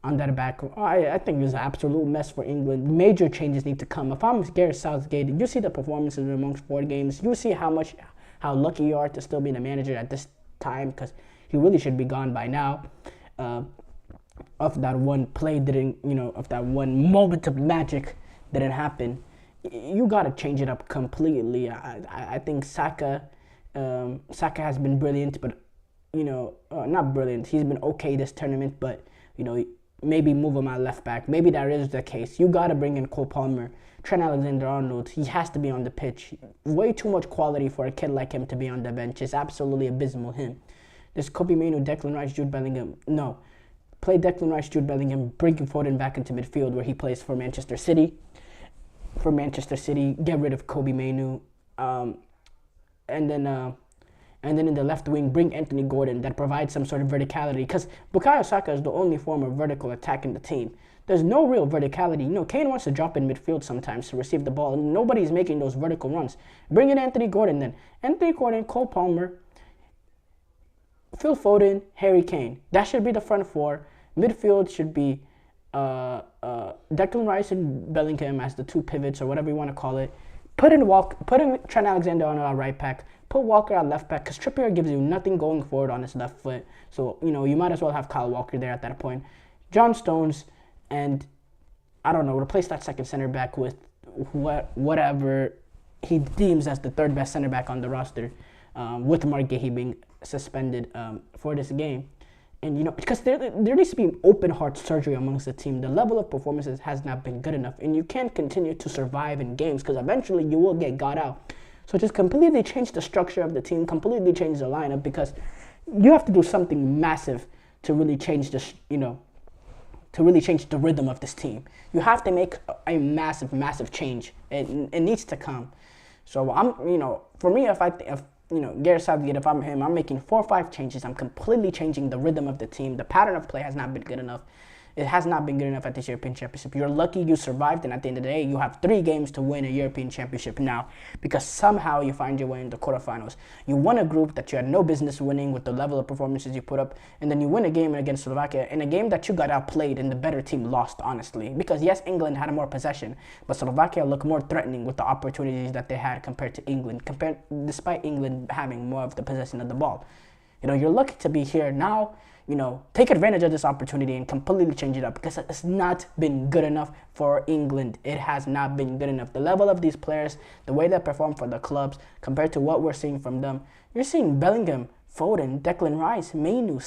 on that back. I think it was an absolute mess for England. Major changes need to come. If I'm Gareth Southgate, you see the performances amongst 4 games. You see how lucky you are to still be the manager at this time, because he really should be gone by now. If that one play didn't, if that one moment of magic didn't happen, you got to change it up completely. I think Saka has been brilliant, but, not brilliant. He's been okay this tournament, but, maybe move him at left back. Maybe that is the case. You got to bring in Cole Palmer. Trent Alexander-Arnold, he has to be on the pitch. Way too much quality for a kid like him to be on the bench. It's absolutely abysmal, him. This Kobbie Mainoo, Declan Rice, Jude Bellingham. No. Play Declan Rice, Jude Bellingham, bring Foden back into midfield where he plays for Manchester City. Get rid of Kobbie Mainoo, and then in the left wing, bring Anthony Gordon that provides some sort of verticality, because Bukayo Saka is the only form of vertical attack in the team. There's no real verticality. Kane wants to drop in midfield sometimes to receive the ball, and nobody's making those vertical runs. Bring in Anthony Gordon then. Anthony Gordon, Cole Palmer, Phil Foden, Harry Kane. That should be the front 4. Midfield should be Declan Rice and Bellingham as the 2 pivots or whatever you want to call it. Put in Trent Alexander-Arnold at right back. Put Walker at left back, because Trippier gives you nothing going forward on his left foot. So, you might as well have Kyle Walker there at that point. John Stones, and I don't know, replace that second center back with whatever he deems as the 3rd best center back on the roster, with Mark Gahey being suspended for this game. And, because there needs to be open heart surgery amongst the team. The level of performances has not been good enough, and you can't continue to survive in games, because eventually you will get got out. So just completely change the structure of the team, completely change the lineup, because you have to do something massive to really change this, to really change the rhythm of this team. You have to make a massive change. It needs to come. So for me, if Gareth Southgate, if I'm him, I'm making 4 or 5 changes. I'm completely changing the rhythm of the team. The pattern of play has not been good enough. It has not been good enough at this European Championship. You're lucky you survived, and at the end of the day, you have 3 games to win a European Championship now, because somehow you find your way in the quarterfinals. You won a group that you had no business winning with the level of performances you put up, and then you win a game against Slovakia, in a game that you got outplayed and the better team lost, honestly. Because yes, England had more possession, but Slovakia looked more threatening with the opportunities that they had compared to England, despite England having more of the possession of the ball. You're lucky to be here now. Take advantage of this opportunity and completely change it up, because it's not been good enough for England. It has not been good enough. The level of these players, the way they perform for the clubs, compared to what we're seeing from them. You're seeing Bellingham, Foden, Declan Rice, Mainoo,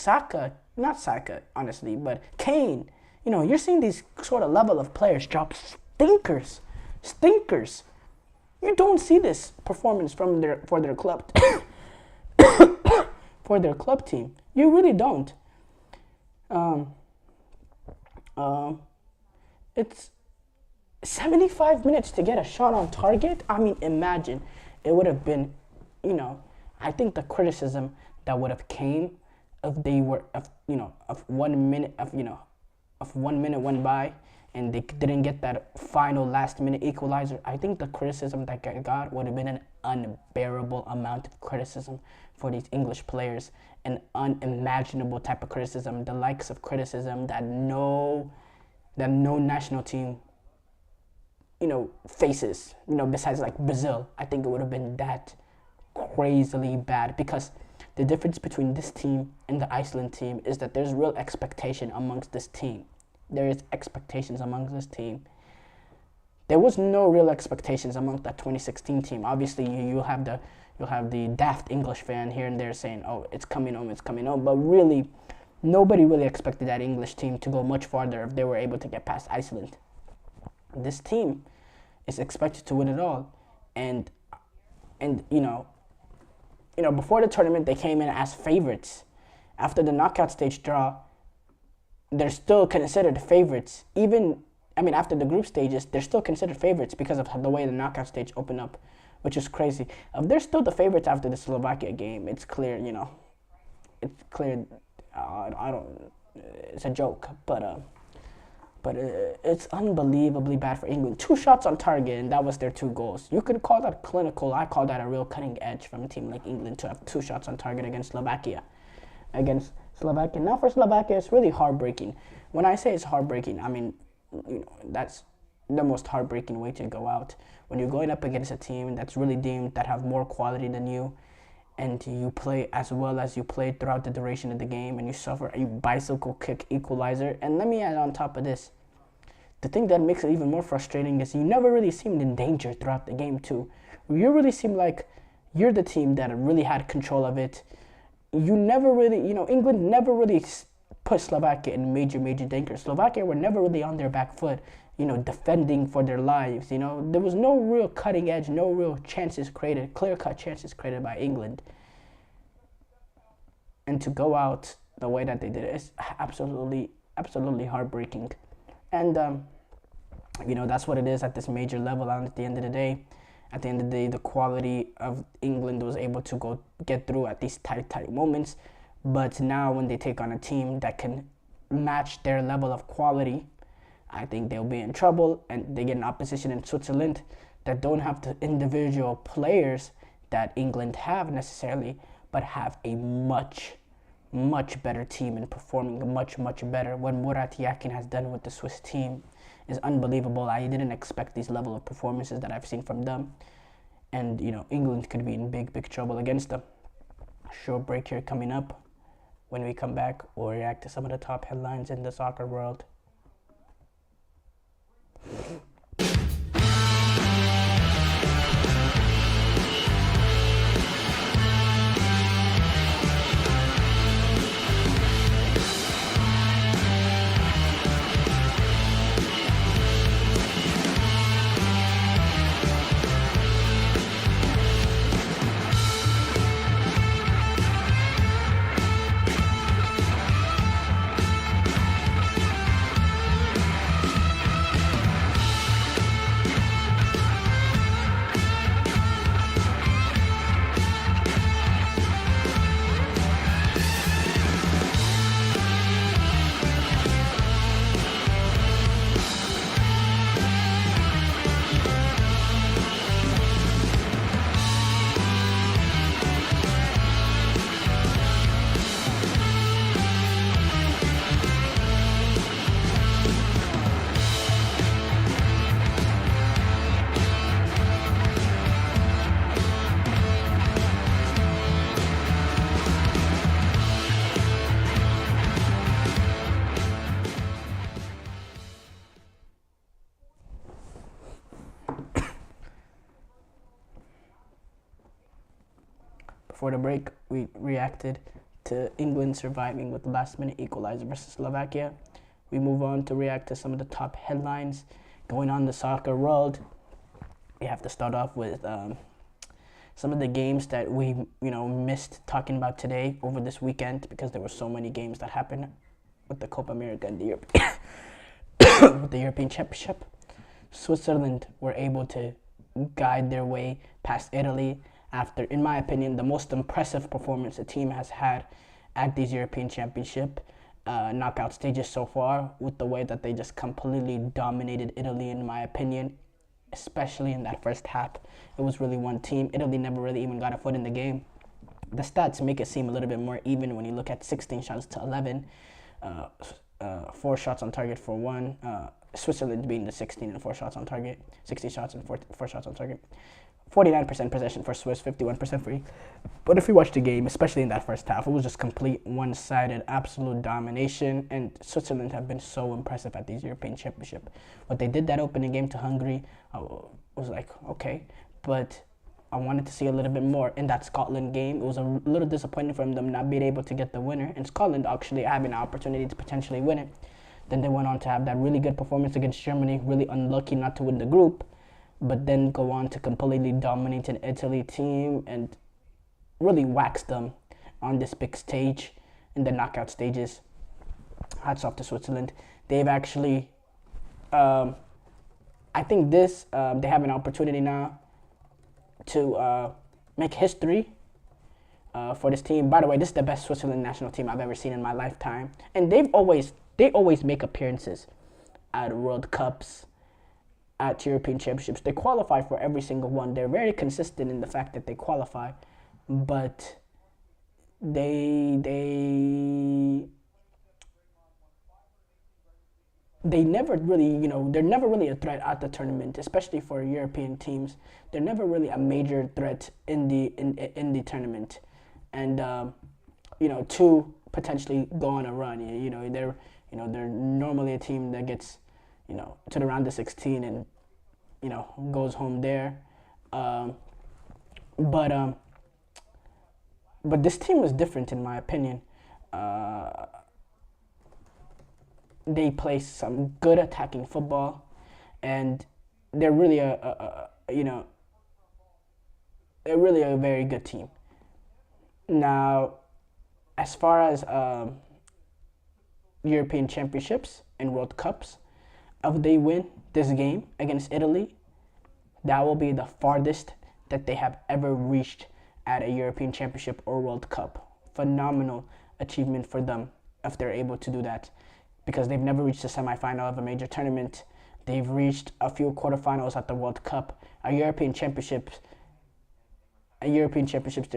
not Saka, honestly, but Kane. You're seeing these sort of level of players drop stinkers. You don't see this performance for their club for their club team. You really don't. 75 minutes to get a shot on target. I mean, imagine. It would have been, I think the criticism that would have came if they were, if 1 minute, if 1 minute went by and they didn't get that final last minute equalizer, I think the criticism that got would have been an unbearable amount of criticism for these English players, an unimaginable type of criticism, the likes of criticism that no national team, faces, besides like Brazil. I think it would have been that crazily bad, because the difference between this team and the Iceland team is that there's real expectation amongst this team. There is expectations amongst this team. There was no real expectations amongst that 2016 team. Obviously, you'll have the daft English fan here and there saying, "Oh, it's coming home," but really, nobody really expected that English team to go much farther if they were able to get past Iceland. This team is expected to win it all, and before the tournament, they came in as favorites. After the knockout stage draw, they're still considered favorites. After the group stages, they're still considered favorites because of the way the knockout stage opened up, which is crazy. If they're still the favorites after the Slovakia game, it's clear, it's clear. It's a joke, but it's unbelievably bad for England. 2 shots on target, and that was their 2 goals. You could call that clinical. I call that a real cutting edge from a team like England to have 2 shots on target against Slovakia. Now for Slovakia, it's really heartbreaking. When I say it's heartbreaking, I mean, that's the most heartbreaking way to go out. When you're going up against a team that's really deemed that have more quality than you, and you play as well as you played throughout the duration of the game, and you suffer a bicycle kick equalizer. And let me add on top of this, the thing that makes it even more frustrating is you never really seemed in danger throughout the game too. You really seem like you're the team that really had control of it. You never really, England never really put Slovakia in major danger. Slovakia were never really on their back foot, defending for their lives. There was no real cutting edge, no real chances created, clear-cut chances created by England. And to go out the way that they did is absolutely heartbreaking. And, that's what it is at this major level. And at the end of the day, the quality of England was able to go get through at these tight moments. But now when they take on a team that can match their level of quality, I think they'll be in trouble. And they get an opposition in Switzerland that don't have the individual players that England have necessarily, but have a much better team and performing much better. What Murat Yakin has done with the Swiss team is unbelievable. I didn't expect these level of performances that I've seen from them. And, England could be in big trouble against them. Short break here coming up. When we come back, we'll react to some of the top headlines in the soccer world. Before the break, we reacted to England surviving with the last-minute equalizer versus Slovakia. We move on to react to some of the top headlines going on in the soccer world. We have to start off with some of the games that we missed talking about today over this weekend, because there were so many games that happened with the Copa America and the with the European Championship. Switzerland were able to guide their way past Italy after, in my opinion, the most impressive performance a team has had at these European Championship knockout stages so far, with the way that they just completely dominated Italy, in my opinion, especially in that first half. It was really one team. Italy never really even got a foot in the game. The stats make it seem a little bit more even when you look at 16 shots to 11, 4 shots on target for 1. Switzerland being the 16 and 4 shots on target, 60 shots and 4 shots on target. 49% possession for Swiss, 51% free. But if you watch the game, especially in that first half, it was just complete one-sided, absolute domination. And Switzerland have been so impressive at these European Championship. What they did that opening game to Hungary, I was like, okay. But I wanted to see a little bit more in that Scotland game. It was a little disappointing for them not being able to get the winner. And Scotland actually having an opportunity to potentially win it. Then they went on to have that really good performance against Germany, really unlucky not to win the group, but then go on to completely dominate an Italy team and really wax them on this big stage in the knockout stages. Hats off to Switzerland. They've actually, I think they have an opportunity now to make history for this team. By the way, this is the best Switzerland national team I've ever seen in my lifetime. And they always make appearances at World Cups, at European Championships. They qualify for every single one. They're very consistent in the fact that they qualify, but they never really, they're never really a threat at the tournament, especially for European teams. They're never really a major threat in the tournament, and to potentially go on a run. They're normally a team that gets to the round of 16 and goes home there, but this team was different in my opinion. They play some good attacking football, and they're really a very good team. Now, as far as European Championships and World Cups, if they win this game against Italy, that will be the farthest that they have ever reached at a European Championship or World Cup. Phenomenal achievement for them if they're able to do that, because they've never reached the semifinal of a major tournament. They've reached a few quarterfinals at the World Cup. At European Championships, they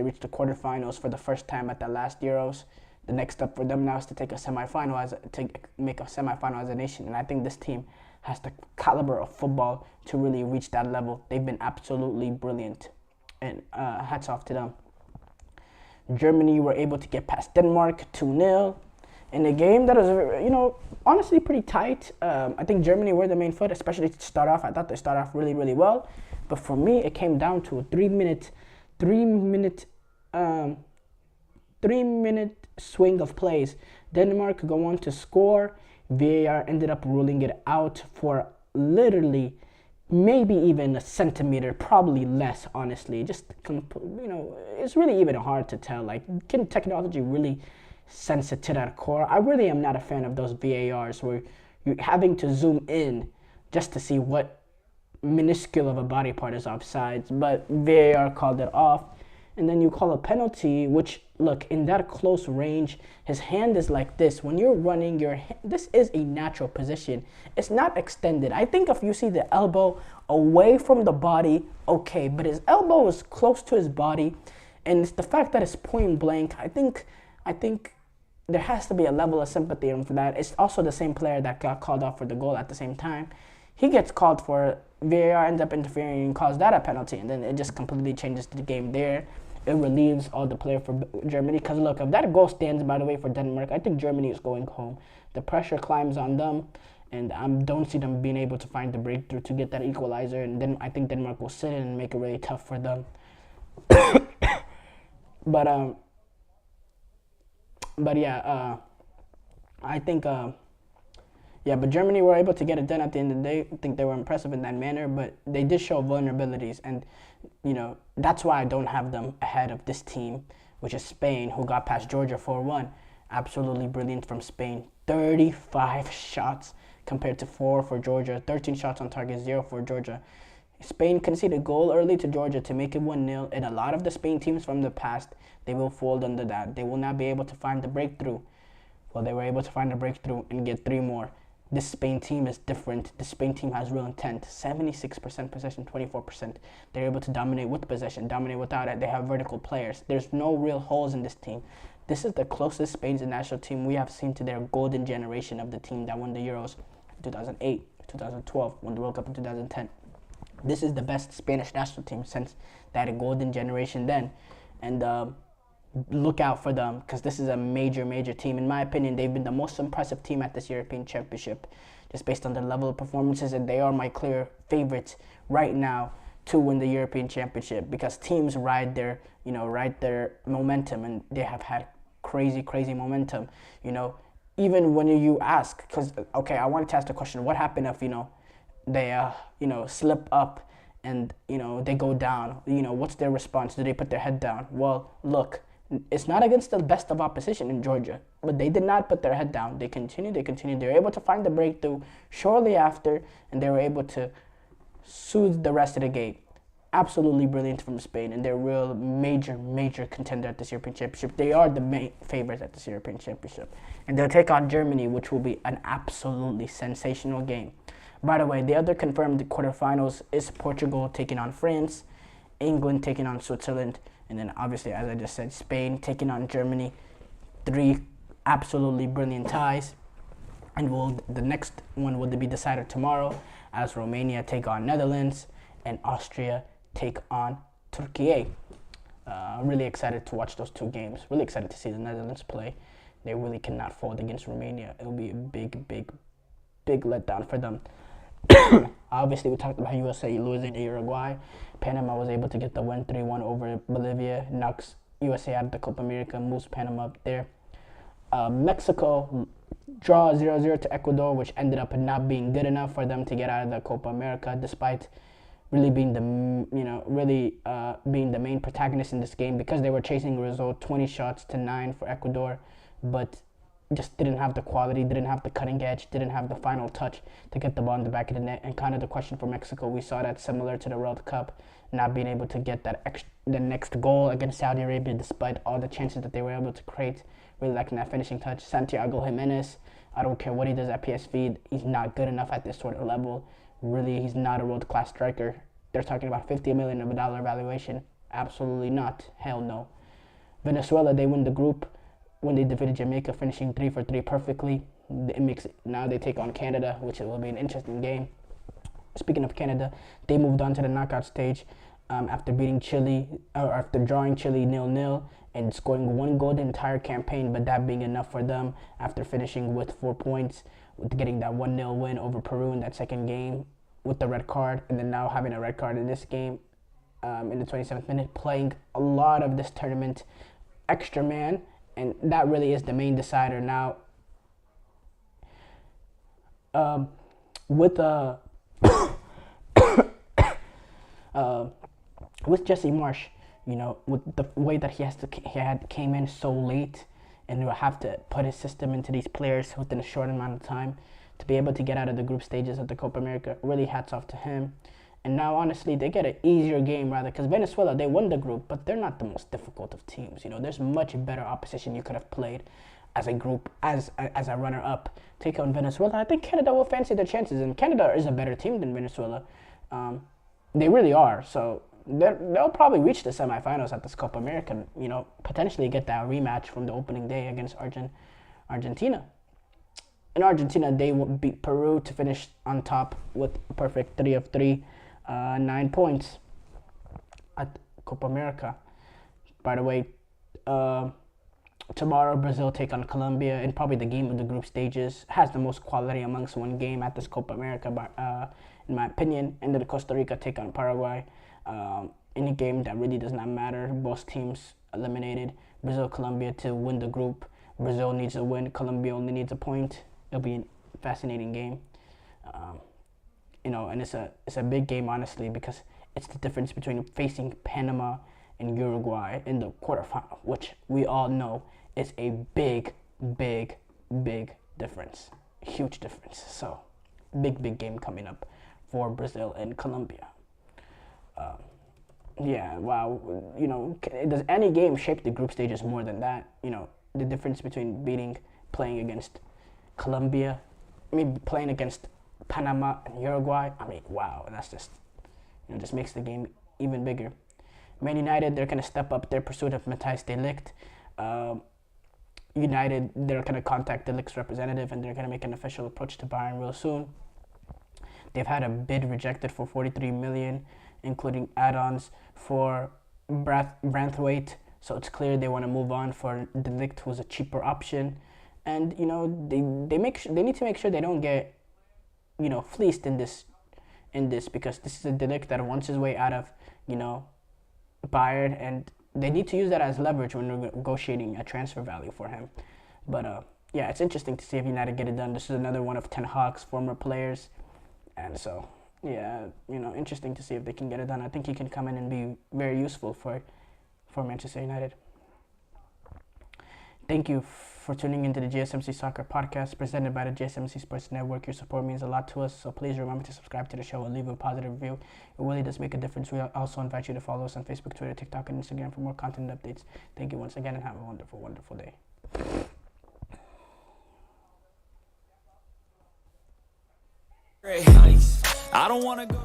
reached the quarterfinals for the first time at the last Euros. The next step for them now is to make a semifinal as a nation, and I think this team has the caliber of football to really reach that level. They've been absolutely brilliant, and hats off to them. Germany were able to get past Denmark 2-0 in a game that was, honestly pretty tight. I think Germany were the main foot, especially to start off. I thought they started off really, really well, but for me, it came down to a 3-minute swing of plays. Denmark go on to score. VAR ended up ruling it out for literally maybe even a centimeter, probably less, honestly. It's really even hard to tell. Like, can technology really sense it to that core? I really am not a fan of those VARs where you're having to zoom in just to see what minuscule of a body part is offsides, but VAR called it off. And then you call a penalty, which, look, in that close range, his hand is like this. When you're running, this is a natural position. It's not extended. I think if you see the elbow away from the body, okay, but his elbow is close to his body, and it's the fact that it's point blank. I think there has to be a level of sympathy for that. It's also the same player that got called off for the goal at the same time. He gets called for, VAR ends up interfering and calls that a penalty, and then it just completely changes the game there. It relieves all the player for Germany, because look, if that goal stands, by the way, for Denmark, I think Germany is going home. The pressure climbs on them, and I don't see them being able to find the breakthrough to get that equalizer, and then I think Denmark will sit in and make it really tough for them. But Germany were able to get it done at the end of the day. I think they were impressive in that manner, but they did show vulnerabilities, and that's why I don't have them ahead of this team, which is Spain, who got past Georgia 4-1. Absolutely brilliant from Spain. 35 shots compared to 4 for Georgia. 13 shots on target, 0 for Georgia. Spain conceded a goal early to Georgia to make it 1-0, and a lot of the Spain teams from the past, they will fold under that. They will not be able to find the breakthrough. Well, they were able to find a breakthrough and get 3 more. This Spain team is different. The Spain team has real intent. 76% possession, 24%. They're able to dominate with possession, dominate without it. They have vertical players. There's no real holes in this team. This is the closest Spain's national team we have seen to their golden generation of the team that won the Euros in 2008, 2012, won the World Cup in 2010. This is the best Spanish national team since they had a golden generation then. And look out for them, because this is a major team. In my opinion, they've been the most impressive team at this European Championship, just based on their level of performances, and they are my clear favorites right now to win the European Championship, because teams ride their momentum, and they have had crazy momentum. Even when you ask, because I wanted to ask the question, what happened if they slip up and they go down? What's their response? Do they put their head down? Well, look, it's not against the best of opposition in Georgia, but they did not put their head down. They continued. They were able to find the breakthrough shortly after, and they were able to soothe the rest of the game. Absolutely brilliant from Spain, and they're a real major contender at this European Championship. They are the main favorites at this European Championship, and they'll take on Germany, which will be an absolutely sensational game. By the way, the other confirmed quarterfinals is Portugal taking on France, England taking on Switzerland, and then obviously, as I just said, Spain taking on Germany. 3 absolutely brilliant ties. And the next one will be decided tomorrow, as Romania take on Netherlands and Austria take on Turkey. Really excited to watch those 2 games. Really excited to see the Netherlands play. They really cannot fold against Romania. It'll be a big letdown for them. Obviously, we talked about USA losing to Uruguay. Panama was able to get the win 3-1 over Bolivia. Knocks USA out of the Copa America, moves Panama up there. Mexico draw 0-0 to Ecuador, which ended up not being good enough for them to get out of the Copa America, despite really being the main protagonist in this game, because they were chasing a result 20 shots to 9 for Ecuador, but just didn't have the quality, didn't have the cutting edge, didn't have the final touch to get the ball in the back of the net. And kind of the question for Mexico, we saw that similar to the World Cup, not being able to get the next goal against Saudi Arabia, despite all the chances that they were able to create. Really lacking that finishing touch. Santiago Jimenez, I don't care what he does at PSV, he's not good enough at this sort of level. Really, he's not a world-class striker. They're talking about $50 million valuation. Absolutely not. Hell no. Venezuela, they win the group when they defeated Jamaica, finishing 3-for-3 perfectly. Now they take on Canada, which will be an interesting game. Speaking of Canada, they moved on to the knockout stage after drawing Chile 0-0 and scoring 1 goal the entire campaign, but that being enough for them after finishing with 4 points, with getting that 1-0 win over Peru in that second game with the red card, and then now having a red card in this game in the 27th minute, playing a lot of this tournament extra man. And that really is the main decider now. With Jesse Marsh, with the way that he came in so late, and will have to put his system into these players within a short amount of time to be able to get out of the group stages of the Copa America. Really hats off to him. And now, honestly, they get an easier game, rather, because Venezuela, they won the group, but they're not the most difficult of teams. There's much better opposition you could have played as a group, as a runner-up. Take on Venezuela. I think Canada will fancy their chances, and Canada is a better team than Venezuela. They really are. So they'll probably reach the semifinals at this Copa America, potentially get that rematch from the opening day against Argentina. In Argentina, they will beat Peru to finish on top with a perfect 3 of 3. 9 points at Copa America. By the way, tomorrow Brazil take on Colombia, and probably the game of the group stages has the most quality amongst one game at this Copa America, in my opinion. And then Costa Rica take on Paraguay. Any game that really does not matter. Both teams eliminated. Brazil, Colombia to win the group. Brazil needs a win. Colombia only needs a point. It'll be a fascinating game. And it's a big game, honestly, because it's the difference between facing Panama and Uruguay in the quarterfinal, which we all know is a big difference. Huge difference. So big game coming up for Brazil and Colombia. Yeah, wow. Does any game shape the group stages more than that? The difference between playing against Colombia, playing against Panama and Uruguay. Wow, that's just makes the game even bigger. Man United, they're going to step up their pursuit of Matthijs de Ligt. United, they're going to contact de Ligt's representative and they're going to make an official approach to Bayern real soon. They've had a bid rejected for 43 million, including add-ons for Branthwaite. So it's clear they want to move on for de Ligt, who's a cheaper option. And they need to make sure they don't get fleeced in this because this is a de Ligt that wants his way out of Bayern, and they need to use that as leverage when negotiating a transfer value for him. But yeah, it's interesting to see if United get it done. This is another one of Ten Hag's former players, and so yeah, interesting to see if they can get it done. I think he can come in and be very useful for Manchester United. Thank you for tuning into the GSMC Soccer Podcast presented by the GSMC Sports Network. Your support means a lot to us, so please remember to subscribe to the show and leave a positive review. It really does make a difference. We also invite you to follow us on Facebook, Twitter, TikTok, and Instagram for more content and updates. Thank you once again and have a wonderful, wonderful day. I don't want to go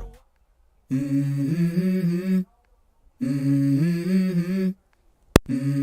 to...